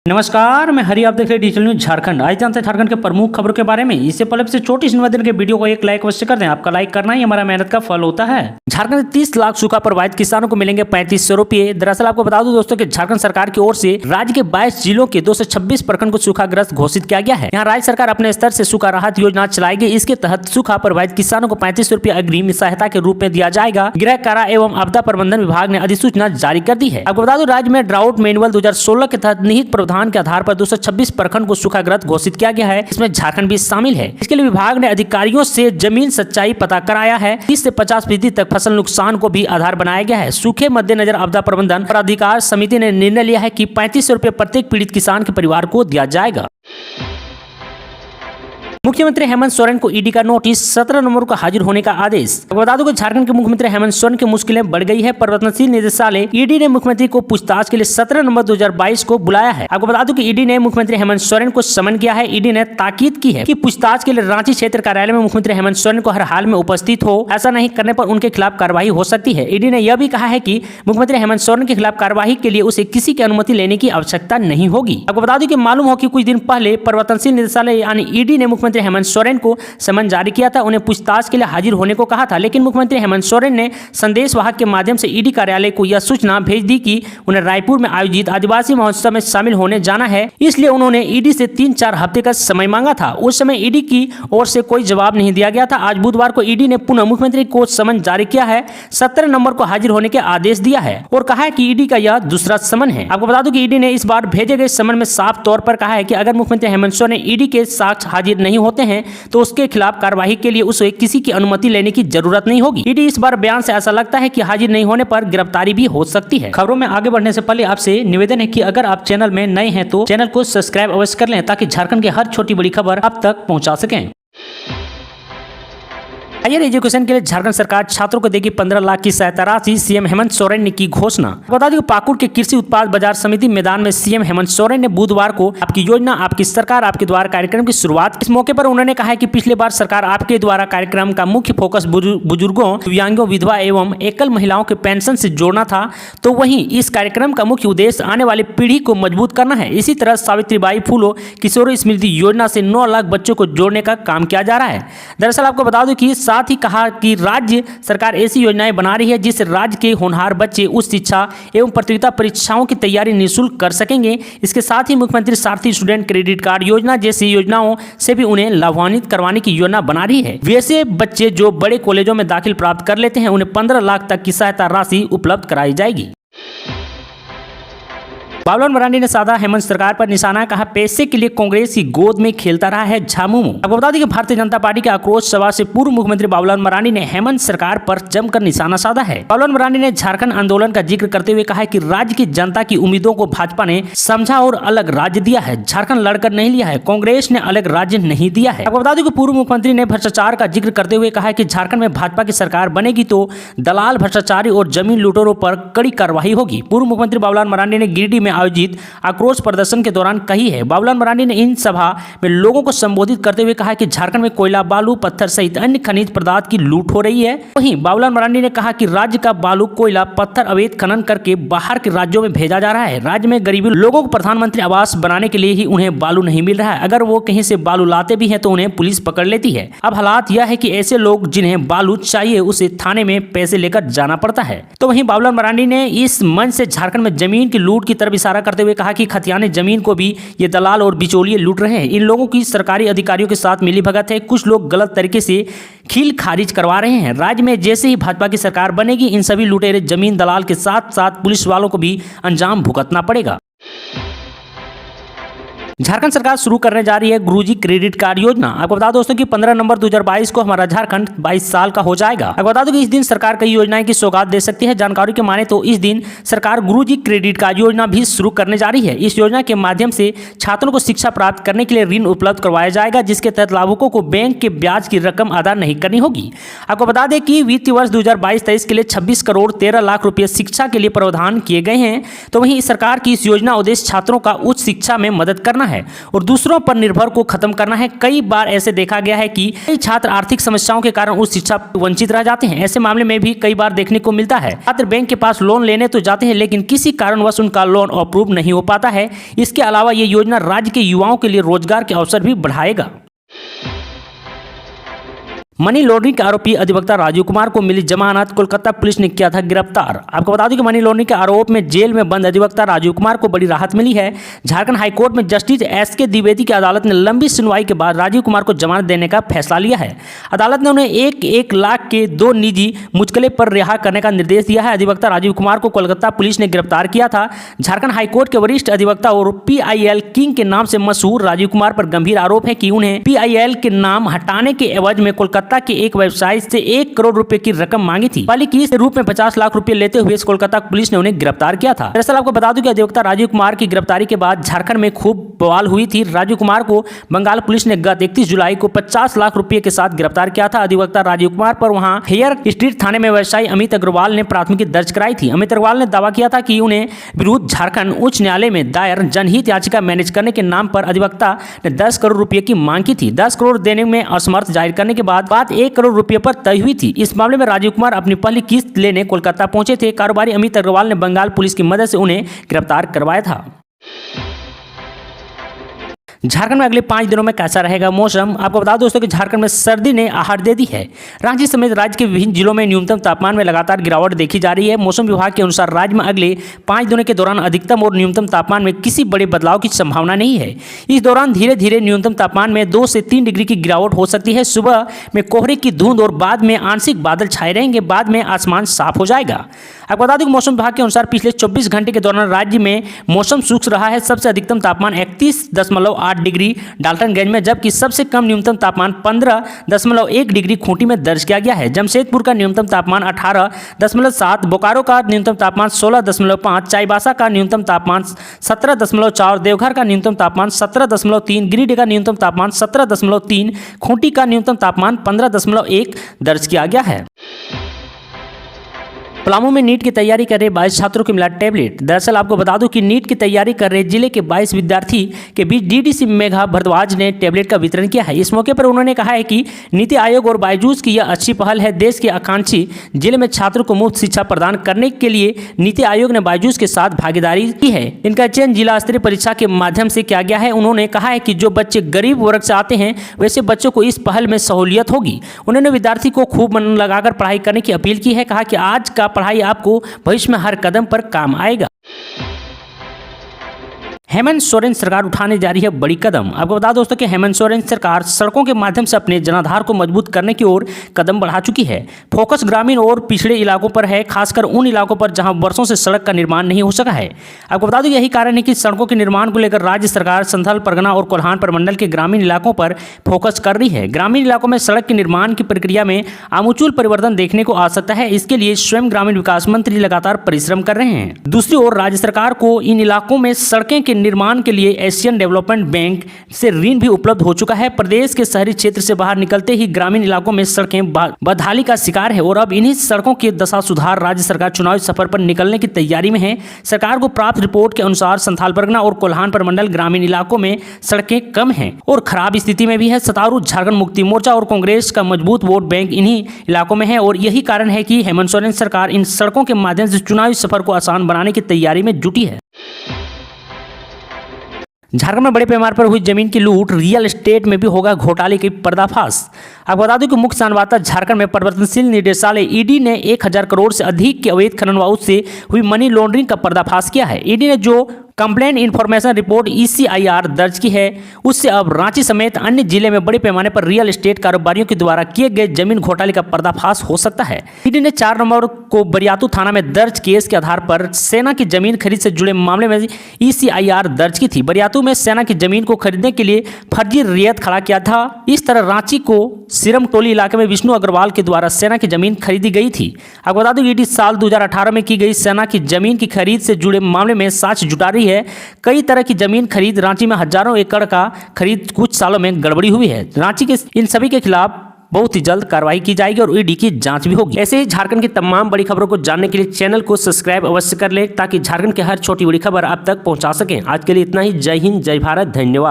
नमस्कार, मैं हरि। आप देख रहे हैं डिजिटल न्यूज झारखंड। आज जानते हैं झारखंड के प्रमुख खबरों के बारे में। इससे पहले से छोटी सी निवेदन के वीडियो को एक लाइक अवश्य कर दें। आपका लाइक करना ही हमारा मेहनत का फल होता है। झारखंड में 30 लाख सूखा प्रभावित किसानों को मिलेंगे 3500 रुपये। दरअसल आपको बता दूं दोस्तों कि झारखंड सरकार की ओर से राज्य के 22 जिलों के 226 प्रखंड को सूखाग्रस्त घोषित किया गया है। यहाँ राज्य सरकार अपने स्तर से सूखा राहत योजना चलाएगी। इसके तहत सूखा प्रभावित किसानों को 3500 रुपये अग्रिम सहायता के रूप में दिया जाएगा। गृह कारा एवं आपदा प्रबंधन विभाग ने अधिसूचना जारी कर दी है। आपको बता दूं राज्य में ड्राउट मैनुअल 2016 के तहत निहित प्रावधान के आधार पर 226 प्रखंड को सूखाग्रस्त घोषित किया गया है। इसमें झारखंड भी शामिल है। इसके लिए विभाग ने अधिकारियों से जमीन सच्चाई पता कराया है। 30 से 50% तक फसल नुकसान को भी आधार बनाया गया है। सूखे मद्देनजर आपदा प्रबंधन प्राधिकार समिति ने निर्णय लिया है कि 3500 रुपये प्रत्येक पीड़ित किसान के परिवार को दिया जाएगा। मुख्यमंत्री हेमंत सोरेन को ईडी का नोटिस, 17 नवंबर को हाजिर होने का आदेश। बता दूं कि झारखंड के मुख्यमंत्री हेमंत सोरेन की मुश्किलें बढ़ गई है। परिवर्तनशील निदेशालय ईडी ने मुख्यमंत्री को पूछताछ के लिए 17 नवंबर 2022 को बुलाया है। आपको बता दूं कि ईडी ने मुख्यमंत्री हेमंत सोरेन को समन किया है। ईडी ने ताकीद की है कि पूछताछ के लिए रांची क्षेत्र कार्यालय में मुख्यमंत्री हेमंत सोरेन को हर हाल में उपस्थित हो। ऐसा नहीं करने पर उनके खिलाफ कार्रवाई हो सकती है। ईडी ने यह भी कहा है कि मुख्यमंत्री हेमंत सोरेन के खिलाफ कार्रवाई के लिए उसे किसी की अनुमति लेने की आवश्यकता नहीं होगी। आपको बता दूं कि मालूम हो कि कुछ दिन पहले परिवर्तनशील निदेशालय यानी ईडी ने मुख्यमंत्री हेमंत सोरेन को समन जारी किया था। उन्हें पूछताछ के लिए हाजिर होने को कहा था, लेकिन मुख्यमंत्री हेमंत सोरेन ने संदेश वाहक के माध्यम से ईडी कार्यालय को यह सूचना भेज दी कि उन्हें रायपुर में आयोजित आदिवासी महोत्सव में शामिल होने जाना है। इसलिए उन्होंने ईडी से 3-4 हफ्ते का समय मांगा था। उस समय ईडी की ओर से कोई जवाब नहीं दिया गया था। आज बुधवार को ईडी ने पुनः मुख्यमंत्री को समन जारी किया है। 17 नवंबर को हाजिर होने के आदेश दिया है और कहा है कि ईडी का यह दूसरा समन है। आपको बता दूं कि ईडी ने इस बार भेजे गए समन में साफ तौर पर कहा है कि अगर मुख्यमंत्री हेमंत सोरेन ईडी के साक्ष्य हाजिर नहीं होते हैं तो उसके खिलाफ कार्रवाई के लिए उसे किसी की अनुमति लेने की जरूरत नहीं होगी। ईडी इस बार बयान से ऐसा लगता है कि हाजिर नहीं होने पर गिरफ्तारी भी हो सकती है। खबरों में आगे बढ़ने से पहले आपसे निवेदन है कि अगर आप चैनल में नए हैं तो चैनल को सब्सक्राइब अवश्य कर लें ताकि झारखंड की हर छोटी बड़ी खबर आप तक पहुंचा सकें। हायर एजुकेशन के लिए झारखंड सरकार छात्रों को देगी 15 लाख की सहायता राशि, सीएम हेमंत सोरेन ने की घोषणा। बता दें कि पाकुड़ के कृषि उत्पाद बाजार समिति मैदान में सीएम हेमंत सोरेन ने बुधवार को आपकी योजना आपकी सरकार आपके द्वारा कार्यक्रम की शुरुआत। इस मौके पर उन्होंने कहा कि पिछले बार सरकार आपके द्वारा कार्यक्रम का मुख्य फोकस बुजुर्गों, दिव्यांगों, विधवा एवं एकल महिलाओं के पेंशन से जोड़ना था, तो वहीं इस कार्यक्रम का मुख्य उद्देश्य आने वाली पीढ़ी को मजबूत करना है। इसी तरह सावित्रीबाई फूले किशोर स्मृति योजना से 9 लाख बच्चों को जोड़ने का काम किया जा रहा है। दरअसल आपको बता दूं कि साथ ही कहा कि राज्य सरकार ऐसी योजनाएं बना रही है जिससे राज्य के होनहार बच्चे उच्च शिक्षा एवं प्रतियोगिता परीक्षाओं की तैयारी निःशुल्क कर सकेंगे। इसके साथ ही मुख्यमंत्री सारथी स्टूडेंट क्रेडिट कार्ड योजना जैसी योजनाओं से भी उन्हें लाभान्वित करवाने की योजना बना रही है। वैसे बच्चे जो बड़े कॉलेजों में दाखिल प्राप्त कर लेते हैं उन्हें 15 लाख तक की सहायता राशि उपलब्ध कराई जाएगी। बाबूलाल मरांडी ने साधा हेमंत सरकार पर निशाना, कहा पैसे के लिए कांग्रेस की गोद में खेलता रहा है झामुमो। आपको बता दें कि भारतीय जनता पार्टी के आक्रोश सभा से पूर्व मुख्यमंत्री बाबूलाल मरांडी ने हेमंत सरकार पर जमकर निशाना साधा है। बाबूलाल मरांडी ने झारखंड आंदोलन का जिक्र करते हुए कहा कि राज्य की जनता की उम्मीदों को भाजपा ने समझा और अलग राज्य दिया है। झारखंड लड़कर नहीं लिया है, कांग्रेस ने अलग राज्य नहीं दिया है। आपको बता दें कि पूर्व मुख्यमंत्री ने भ्रष्टाचार का जिक्र करते हुए कहा कि झारखंड में भाजपा की सरकार बनेगी तो दलाल, भ्रष्टाचारी और जमीन लूटोरों पर कड़ी कार्रवाई होगी। पूर्व मुख्यमंत्री बाबूलाल मरांडी ने गिरिडीह में आयोजित आक्रोश प्रदर्शन के दौरान कही है। बाबूलाल मरांडी ने इन सभा में लोगों को संबोधित करते हुए कहा कि झारखंड में कोयला, बालू, पत्थर सहित अन्य खनिज पदार्थ की लूट हो रही है। वहीं बाबूलाल मरांडी ने कहा कि राज्य का बालू, कोयला, पत्थर अवैध खनन करके बाहर के राज्यों में भेजा जा रहा है। राज्य में गरीबी लोगों को प्रधानमंत्री आवास बनाने के लिए ही उन्हें बालू नहीं मिल रहा है। अगर वो कहीं से बालू लाते भी हैं तो उन्हें पुलिस पकड़ लेती है। अब हालात यह है कि ऐसे लोग जिन्हें बालू चाहिए उसे थाने में पैसे लेकर जाना पड़ता है। तो वहीं बाबूलाल मरांडी ने इस मंच से झारखंड में जमीन की लूट की तरफ इशारा करते हुए कहा कि खतियाने जमीन को भी ये दलाल और बिचौलिए लूट रहे हैं। इन लोगों की सरकारी अधिकारियों के साथ मिलीभगत है। कुछ लोग गलत तरीके से खील खारिज करवा रहे हैं। राज्य में जैसे ही भाजपा की सरकार बनेगी इन सभी लुटेरे जमीन दलाल के साथ साथ पुलिस वालों को भी अंजाम भुगतना पड़ेगा। झारखंड सरकार शुरू करने जा रही है गुरुजी क्रेडिट कार्ड योजना। आपको बता दो दोस्तों कि 15 नवंबर 2022 को हमारा झारखंड 22 साल का हो जाएगा। आपको बता दो कि इस दिन सरकार कई योजनाएं की सौगात दे सकती है। जानकारी के माने तो इस दिन सरकार गुरुजी क्रेडिट कार्ड योजना भी शुरू करने जा रही है। इस योजना के माध्यम से छात्रों को शिक्षा प्राप्त करने के लिए ऋण उपलब्ध करवाया जाएगा, जिसके तहत लाभुकों को बैंक के ब्याज की रकम अदा नहीं करनी होगी। आपको बता दें कि वित्तीय वर्ष 2022-23 के लिए 26 करोड़ 13 लाख रुपये शिक्षा के लिए प्रावधान किए गए हैं। तो वहीं सरकार की इस योजना उद्देश्य छात्रों का उच्च शिक्षा में मदद करना है और दूसरों पर निर्भर को खत्म करना है। कई बार ऐसे देखा गया है कि कई छात्र आर्थिक समस्याओं के कारण उस शिक्षा वंचित रह जाते हैं। ऐसे मामले में भी कई बार देखने को मिलता है छात्र बैंक के पास लोन लेने तो जाते हैं लेकिन किसी कारणवश उनका लोन अप्रूव नहीं हो पाता है। इसके अलावा ये योजना राज्य के युवाओं के लिए रोजगार के अवसर भी बढ़ाएगा। मनी लॉन्ड्रिंग के आरोपी अधिवक्ता राजीव कुमार को मिली जमानत, कोलकाता पुलिस ने किया था गिरफ्तार। आपको बता दूं कि मनी लॉन्ड्रिंग के आरोप में जेल में बंद अधिवक्ता राजीव कुमार को बड़ी राहत मिली है। झारखंड हाईकोर्ट में जस्टिस एस.के. द्विवेदी की अदालत ने लंबी सुनवाई के बाद राजीव कुमार को जमानत देने का फैसला लिया है। अदालत ने उन्हें 1 लाख के 2 निजी मुचकले पर रिहा करने का निर्देश दिया है। अधिवक्ता राजीव कुमार को कोलकाता पुलिस ने गिरफ्तार किया था। झारखंड हाईकोर्ट के वरिष्ठ अधिवक्ता और PIL किंग के नाम से मशहूर राजीव कुमार पर गंभीर आरोप है कि उन्हें PIL के नाम हटाने के एवज में कोलकाता के एक वेबसाइट से 1 करोड़ रुपए की रकम मांगी थी। पहली किस्त के रूप में 50 लाख रुपए लेते हुए कोलकाता पुलिस ने उन्हें गिरफ्तार किया था। दरअसल आपको बता दूं कि अधिवक्ता राजीव कुमार की गिरफ्तारी के बाद झारखंड में खूब बवाल हुई थी। राजीव कुमार को बंगाल पुलिस ने गत 31 जुलाई को 50 लाख रुपए के साथ गिरफ्तार किया था। अधिवक्ता राजीव कुमार पर वहां हेयर स्ट्रीट थाने में व्यवसायी अमित अग्रवाल ने प्राथमिकी दर्ज कराई थी। अमित अग्रवाल ने दावा किया था कि उन्हें विरुद्ध झारखंड उच्च न्यायालय में दायर जनहित याचिका मैनेज करने के नाम पर अधिवक्ता ने 10 करोड़ रुपए की मांग की थी। 10 करोड़ देने में असमर्थ जाहिर करने के बाद बात 1 करोड़ रुपए पर तय हुई थी। इस मामले में राजीव कुमार अपनी पहली किस्त लेने कोलकाता पहुंचे थे। कारोबारी अमित अग्रवाल ने बंगाल पुलिस की मदद से उन्हें गिरफ्तार करवाया था। झारखंड में अगले 5 दिनों में कैसा रहेगा मौसम? आपको बता दो दोस्तों कि झारखंड में सर्दी ने आहट दे दी है। रांची समेत राज्य के विभिन्न जिलों में न्यूनतम तापमान में लगातार गिरावट देखी जा रही है। मौसम विभाग के अनुसार राज्य में अगले 5 दिनों के दौरान अधिकतम और न्यूनतम तापमान में किसी बड़े बदलाव की संभावना नहीं है। इस दौरान धीरे धीरे न्यूनतम तापमान में 2 से 3 डिग्री की गिरावट हो सकती है। सुबह में कोहरे की धुंध और बाद में आंशिक बादल छाए रहेंगे, बाद में आसमान साफ हो जाएगा। आपको बता दें कि मौसम विभाग के अनुसार पिछले 24 घंटे के दौरान राज्य में मौसम शुष्क रहा है। सबसे अधिकतम तापमान 31.8 डिग्री डाल्टनगंज में, जबकि सबसे कम न्यूनतम तापमान 15.1 डिग्री खूंटी में दर्ज किया गया है। जमशेदपुर का न्यूनतम तापमान 18.7, बोकारो का न्यूनतम तापमान 16.5, चाईबासा का न्यूनतम तापमान 17.4, देवघर का न्यूनतम तापमान 17.3, गिरिडीह का न्यूनतम तापमान 17.3, खूंटी का न्यूनतम तापमान 15.1 दर्ज किया गया है। पलामू में नीट की तैयारी कर रहे 22 छात्रों को मिला टैबलेट। दरअसल आपको बता दूं कि नीट की तैयारी कर रहे जिले के 22 विद्यार्थी के बीच DDC मेघा भारद्वाज ने टैबलेट का वितरण किया है। इस मौके पर उन्होंने कहा है कि नीति आयोग और बायजूस की यह अच्छी पहल है। देश के आकांक्षी जिले में छात्रों को मुफ्त शिक्षा प्रदान करने के लिए नीति आयोग ने बायजूस के साथ भागीदारी की है। इनका चयन जिला स्तरीय परीक्षा के माध्यम से किया गया है। उन्होंने कहा है कि जो बच्चे गरीब वर्ग से आते हैं वैसे बच्चों को इस पहल में सहूलियत होगी। उन्होंने विद्यार्थी को खूब मन लगाकर पढ़ाई करने की अपील की है। कहा कि आज का पढ़ाई आपको भविष्य में हर कदम पर काम आएगा। हेमंत सोरेन सरकार उठाने जा रही है बड़ी कदम। आपको बता दोस्तों कि हेमंत सोरेन सरकार सड़कों के माध्यम से अपने जनाधार को मजबूत करने की ओर कदम बढ़ा चुकी है। फोकस ग्रामीण और पिछड़े इलाकों पर है, खासकर उन इलाकों पर जहां वर्षों से सड़क का निर्माण नहीं हो सका है। आपको बता दूं यही कारण है कि सड़कों के निर्माण को लेकर राज्य सरकार संथाल परगना और कोल्हान प्रमंडल के ग्रामीण इलाकों पर फोकस कर रही है। ग्रामीण इलाकों में सड़क के निर्माण की प्रक्रिया में आमूल परिवर्तन देखने को आ सकता है। इसके लिए स्वयं ग्रामीण विकास मंत्री लगातार परिश्रम कर रहे हैं। दूसरी ओर राज्य सरकार को इन इलाकों में सड़कें के निर्माण के लिए एशियन डेवलपमेंट बैंक से ऋण भी उपलब्ध हो चुका है। प्रदेश के शहरी क्षेत्र से बाहर निकलते ही ग्रामीण इलाकों में सड़कें बदहाली का शिकार है और अब इन्हीं सड़कों की दशा सुधार राज्य सरकार चुनावी सफर पर निकलने की तैयारी में है। सरकार को प्राप्त रिपोर्ट के अनुसार संथाल परगना और कोल्हान प्रमंडल ग्रामीण इलाकों में सड़कें कम हैं और खराब स्थिति में भी है। सत्तारूढ़ झारखंड मुक्ति मोर्चा और कांग्रेस का मजबूत वोट बैंक इन्हीं इलाकों में है और यही कारण है कि हेमंत सोरेन सरकार इन सड़कों के माध्यम से चुनावी सफर को आसान बनाने की तैयारी में जुटी है। झारखंड में बड़े पैमाने पर हुई जमीन की लूट, रियल एस्टेट में भी होगा घोटाले की पर्दाफाश। आपको बता दूं कि मुख्य संवाददाता झारखंड में परिवर्तनशील निदेशालय ईडी ने 1000 करोड़ से अधिक के अवैध खनन वाउच से हुई मनी लॉन्ड्रिंग का पर्दाफाश किया है। ईडी ने जो कंप्लेंट इन्फॉर्मेशन रिपोर्ट ECIR दर्ज की है उससे अब रांची समेत अन्य जिले में बड़े पैमाने पर रियल एस्टेट कारोबारियों के द्वारा किए गए जमीन घोटाले का पर्दाफाश हो सकता है। ईडी ने 4 नवंबर को बरियातू थाना में दर्ज केस के आधार पर सेना की जमीन खरीद से जुड़े मामले में ECIR दर्ज की थी। बरियातू में सेना की जमीन को खरीदने के लिए फर्जी रियायत खड़ा किया था। इस तरह रांची को सिरम टोली इलाके में विष्णु अग्रवाल के द्वारा सेना की जमीन खरीदी गई थी। आपको बता दूं ईडी साल 2018 में की गई सेना की जमीन की खरीद से जुड़े मामले में साक्ष्य जुटा रही है। कई तरह की जमीन खरीद रांची में हजारों एकड़ का खरीद कुछ सालों में गड़बड़ी हुई है। रांची के इन सभी के खिलाफ बहुत ही जल्द कार्रवाई की जाएगी और ईडी की जांच भी होगी। ऐसे ही झारखंड की तमाम बड़ी खबरों को जानने के लिए चैनल को सब्सक्राइब अवश्य कर ले, ताकि झारखंड की हर छोटी बड़ी खबर आप तक पहुंचा सकें। आज के लिए इतना ही। जय हिंद, जय भारत, धन्यवाद।